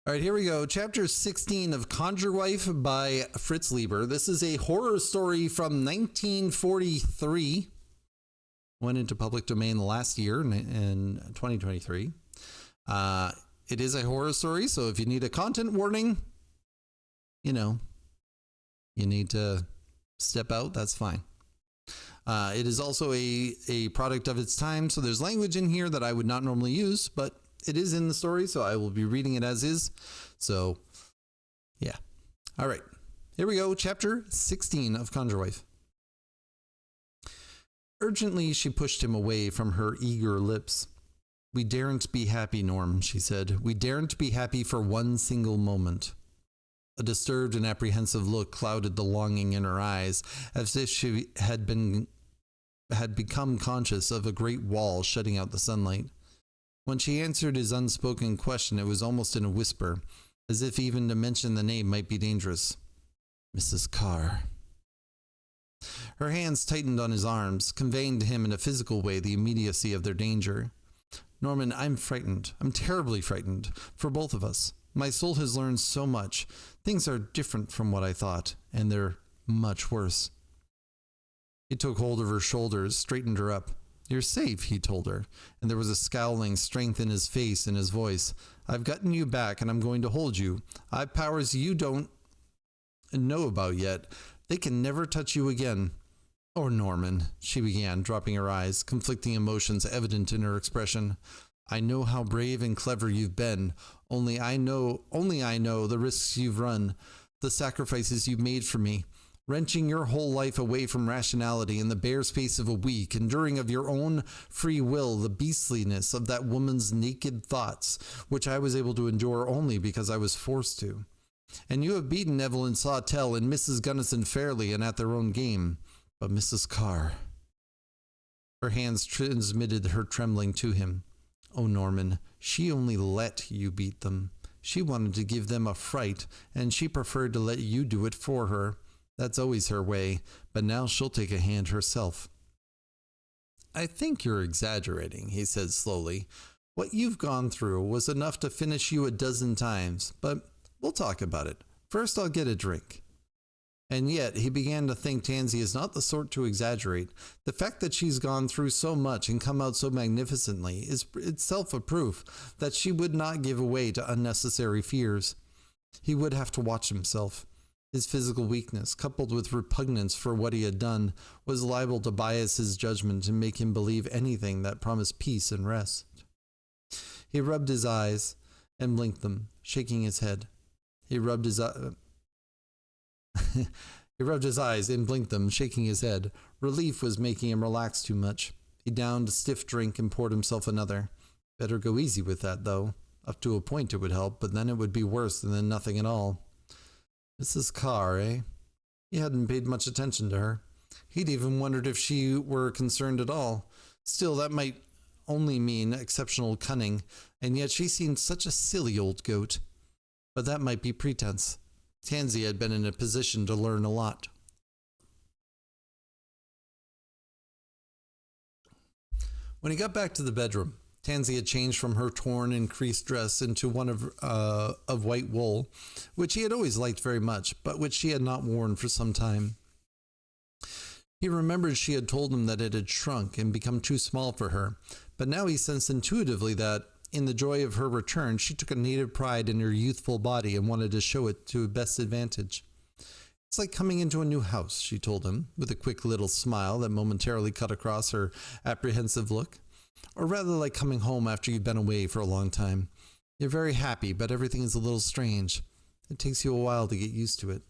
All right, here we go. Chapter 16 of Conjure Wife by Fritz Leiber. This is a horror story from 1943. Went into public domain last year in 2023. It is a horror story, so if you need a content warning, you need to step out, that's fine. It is also a product of its time, so there's language in here that I would not normally use, but it is in the story, so I will be reading it as is. So, yeah. All right. Here we go. Chapter 16 of Conjure Wife. Urgently, she pushed him away from her eager lips. "We daren't be happy, Norm," she said. "We daren't be happy for one single moment." A disturbed and apprehensive look clouded the longing in her eyes, as if she had become conscious of a great wall shutting out the sunlight. When she answered his unspoken question, it was almost in a whisper, as if even to mention the name might be dangerous. "Mrs. Carr." Her hands tightened on his arms, conveying to him in a physical way the immediacy of their danger. "Norman, I'm frightened. I'm terribly frightened. For both of us. My soul has learned so much. Things are different from what I thought, and they're much worse." He took hold of her shoulders, straightened her up. "You're safe," he told her, and there was a scowling strength in his face and his voice. "I've gotten you back, and I'm going to hold you. I've powers you don't know about yet. They can never touch you again." "Oh, Norman," she began, dropping her eyes, conflicting emotions evident in her expression. "I know how brave and clever you've been. Only I know the risks you've run, the sacrifices you've made for me. Wrenching your whole life away from rationality in the bare space of a week, enduring of your own free will the beastliness of that woman's naked thoughts, which I was able to endure only because I was forced to. And you have beaten Evelyn Sawtell and Mrs. Gunnison fairly and at their own game. But Mrs. Carr..." Her hands transmitted her trembling to him. "Oh, Norman, she only let you beat them. She wanted to give them a fright, and she preferred to let you do it for her. That's always her way, but now she'll take a hand herself." "I think you're exaggerating," he said slowly. "What you've gone through was enough to finish you a dozen times, but we'll talk about it. First, I'll get a drink." And yet, he began to think Tansy is not the sort to exaggerate. The fact that she's gone through so much and come out so magnificently is itself a proof that she would not give way to unnecessary fears. He would have to watch himself. His physical weakness, coupled with repugnance for what he had done, was liable to bias his judgment and make him believe anything that promised peace and rest. He rubbed his eyes and blinked them, shaking his head. He rubbed his eyes and blinked them, shaking his head. Relief was making him relax too much. He downed a stiff drink and poured himself another. Better go easy with that, though. Up to a point it would help, but then it would be worse than nothing at all. Mrs. Carr, eh? He hadn't paid much attention to her. He'd even wondered if she were concerned at all. Still, that might only mean exceptional cunning, and yet she seemed such a silly old goat. But that might be pretense. Tansy had been in a position to learn a lot. When he got back to the bedroom, Tansy had changed from her torn and creased dress into one of white wool, which he had always liked very much, but which she had not worn for some time. He remembered she had told him that it had shrunk and become too small for her, but now he sensed intuitively that, in the joy of her return, she took a native pride in her youthful body and wanted to show it to best advantage. "It's like coming into a new house," she told him, with a quick little smile that momentarily cut across her apprehensive look. "Or rather like coming home after you've been away for a long time. You're very happy, but everything is a little strange. It takes you a while to get used to it."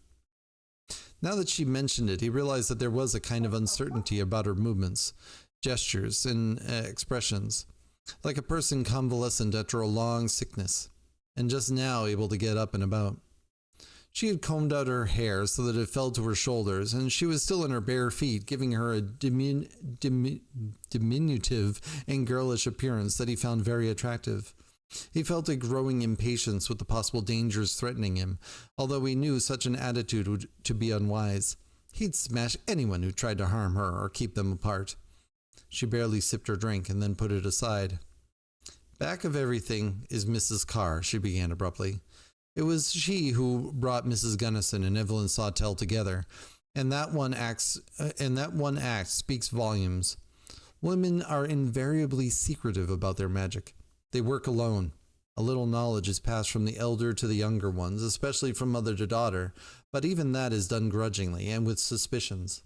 Now that she mentioned it, he realized that there was a kind of uncertainty about her movements, gestures, and expressions, like a person convalescent after a long sickness, and just now able to get up and about. She had combed out her hair so that it fell to her shoulders, and she was still in her bare feet, giving her a diminutive and girlish appearance that he found very attractive. He felt a growing impatience with the possible dangers threatening him, although he knew such an attitude would to be unwise. He'd smash anyone who tried to harm her or keep them apart. She barely sipped her drink and then put it aside. Back of everything is Mrs. Carr, she began abruptly. It was she who brought Mrs. Gunnison and Evelyn Sawtell together, and that one act speaks volumes. Women are invariably secretive about their magic. They work alone. A little knowledge is passed from the elder to the younger ones, especially from mother to daughter, but even that is done grudgingly and with suspicions.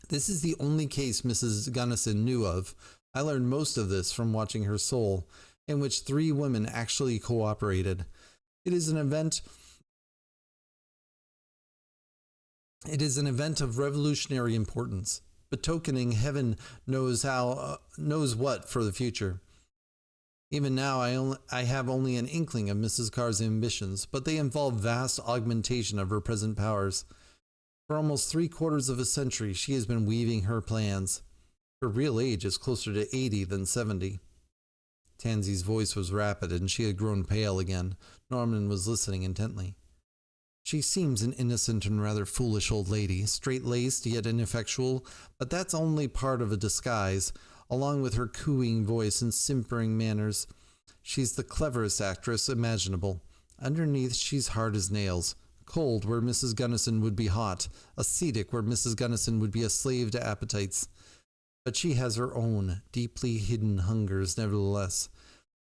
This is the only case Mrs. Gunnison knew of. I learned most of this from watching her soul, in which 3 women actually cooperated. It is an event of revolutionary importance, betokening heaven knows what for the future. Even now, I have only an inkling of Mrs. Carr's ambitions, but they involve vast augmentation of her present powers. For almost 3/4 of a century, she has been weaving her plans. Her real age is closer to 80 than 70. Tansy's voice was rapid, and she had grown pale again. Norman was listening intently. She seems an innocent and rather foolish old lady, straight-laced yet ineffectual, but that's only part of a disguise, along with her cooing voice and simpering manners. She's the cleverest actress imaginable. Underneath, she's hard as nails, cold where Mrs. Gunnison would be hot, ascetic where Mrs. Gunnison would be a slave to appetites. But she has her own, deeply hidden hungers, nevertheless.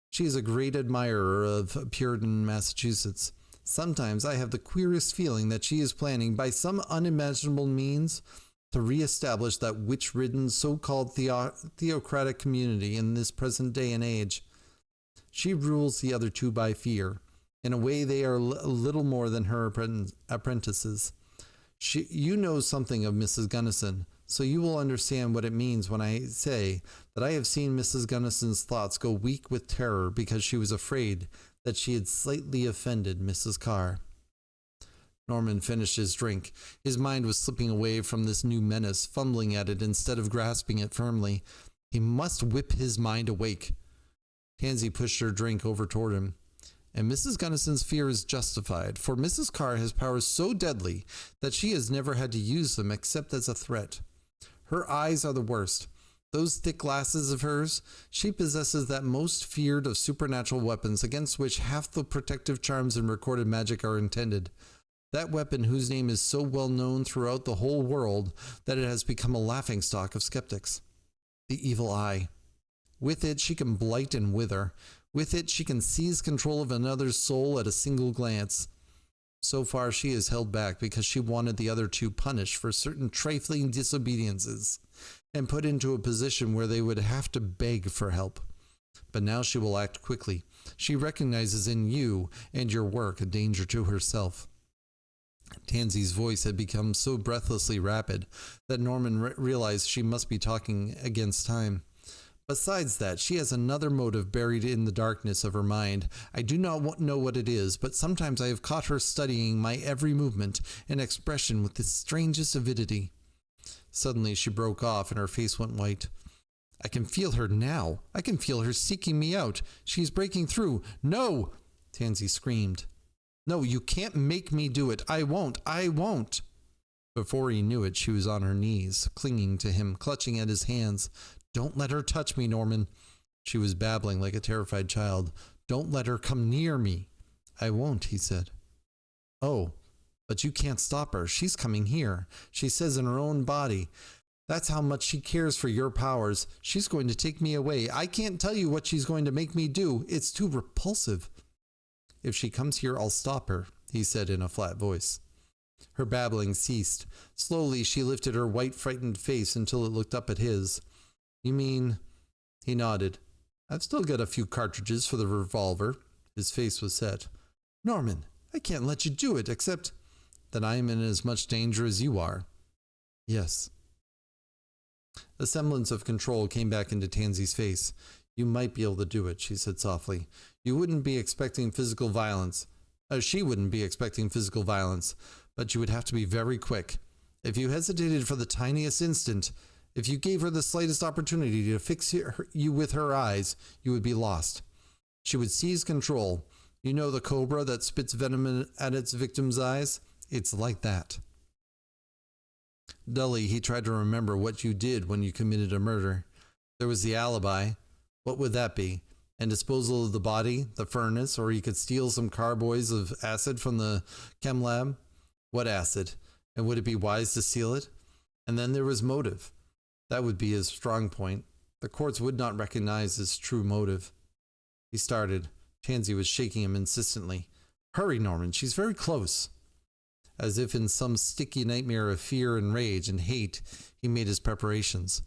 She is a great admirer of Puritan Massachusetts. Sometimes I have the queerest feeling that she is planning, by some unimaginable means, to re-establish that witch-ridden, so-called theocratic community in this present day and age. She rules the other 2 by fear. In a way, they are little more than her apprentices. You know something of Mrs. Gunnison, so you will understand what it means when I say that I have seen Mrs. Gunnison's thoughts go weak with terror because she was afraid that she had slightly offended Mrs. Carr. Norman finished his drink. His mind was slipping away from this new menace, fumbling at it instead of grasping it firmly. He must whip his mind awake. Tansy pushed her drink over toward him. And Mrs. Gunnison's fear is justified, for Mrs. Carr has powers so deadly that she has never had to use them except as a threat. Her eyes are the worst. Those thick glasses of hers, she possesses that most feared of supernatural weapons against which half the protective charms in recorded magic are intended. That weapon whose name is so well known throughout the whole world that it has become a laughingstock of skeptics. The evil eye. With it she can blight and wither. With it she can seize control of another's soul at a single glance. So far she is held back because she wanted the other 2 punished for certain trifling disobediences and put into a position where they would have to beg for help. But now she will act quickly. She recognizes in you and your work a danger to herself. Tansy's voice had become so breathlessly rapid that Norman realized she must be talking against time. Besides that, she has another motive buried in the darkness of her mind. I do not know what it is, but sometimes I have caught her studying my every movement and expression with the strangest avidity. Suddenly she broke off and her face went white. I can feel her now. I can feel her seeking me out. She is breaking through. No! Tansy screamed. No, you can't make me do it. I won't. I won't. Before he knew it, she was on her knees, clinging to him, clutching at his hands. Don't let her touch me, Norman. She was babbling like a terrified child. Don't let her come near me. I won't, he said. Oh, but you can't stop her. She's coming here. She says in her own body. That's how much she cares for your powers. She's going to take me away. I can't tell you what she's going to make me do. It's too repulsive. If she comes here, I'll stop her, he said in a flat voice. Her babbling ceased. Slowly she lifted her white, frightened face until it looked up at his. You mean... He nodded. I've still got a few cartridges for the revolver. His face was set. Norman, I can't let you do it, except that I am in as much danger as you are. Yes. The semblance of control came back into Tansy's face. You might be able to do it, she said softly. You wouldn't be expecting physical violence. She wouldn't be expecting physical violence, but you would have to be very quick. If you hesitated for the tiniest instant, if you gave her the slightest opportunity to fix you with her eyes, you would be lost. She would seize control. You know the cobra that spits venom at its victim's eyes? It's like that. Dully, he tried to remember what you did when you committed a murder. There was the alibi. What would that be? and disposal of the body, the furnace, or he could steal some carboys of acid from the chem lab. What acid? And would it be wise to steal it? And then there was motive. That would be his strong point. The courts would not recognize his true motive. He started. Tansy was shaking him insistently. Hurry, Norman, she's very close. As if in some sticky nightmare of fear and rage and hate, he made his preparations.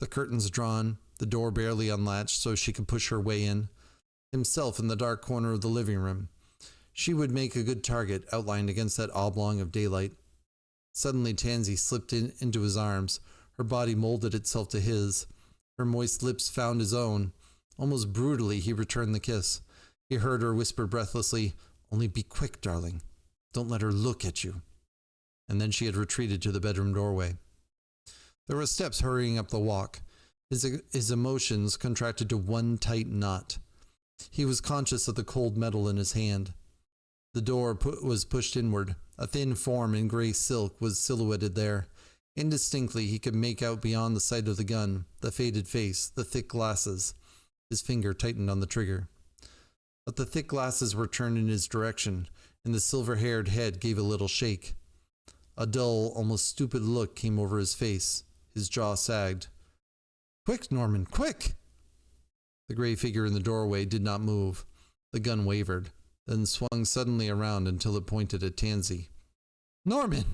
The curtains drawn, the door barely unlatched so she could push her way in. Himself in the dark corner of the living room. She would make a good target, outlined against that oblong of daylight. Suddenly Tansy slipped into his arms. Her body molded itself to his. Her moist lips found his own. Almost brutally he returned the kiss. He heard her whisper breathlessly, "Only be quick, darling. Don't let her look at you." And then she had retreated to the bedroom doorway. There were steps hurrying up the walk. His emotions contracted to one tight knot. He was conscious of the cold metal in his hand. The door was pushed inward. A thin form in gray silk was silhouetted there. Indistinctly he could make out beyond the sight of the gun, the faded face, the thick glasses. His finger tightened on the trigger. But the thick glasses were turned in his direction, and the silver-haired head gave a little shake. A dull, almost stupid look came over his face. His jaw sagged. "Quick, Norman, quick!" The gray figure in the doorway did not move. The gun wavered, then swung suddenly around until it pointed at Tansy. "Norman!"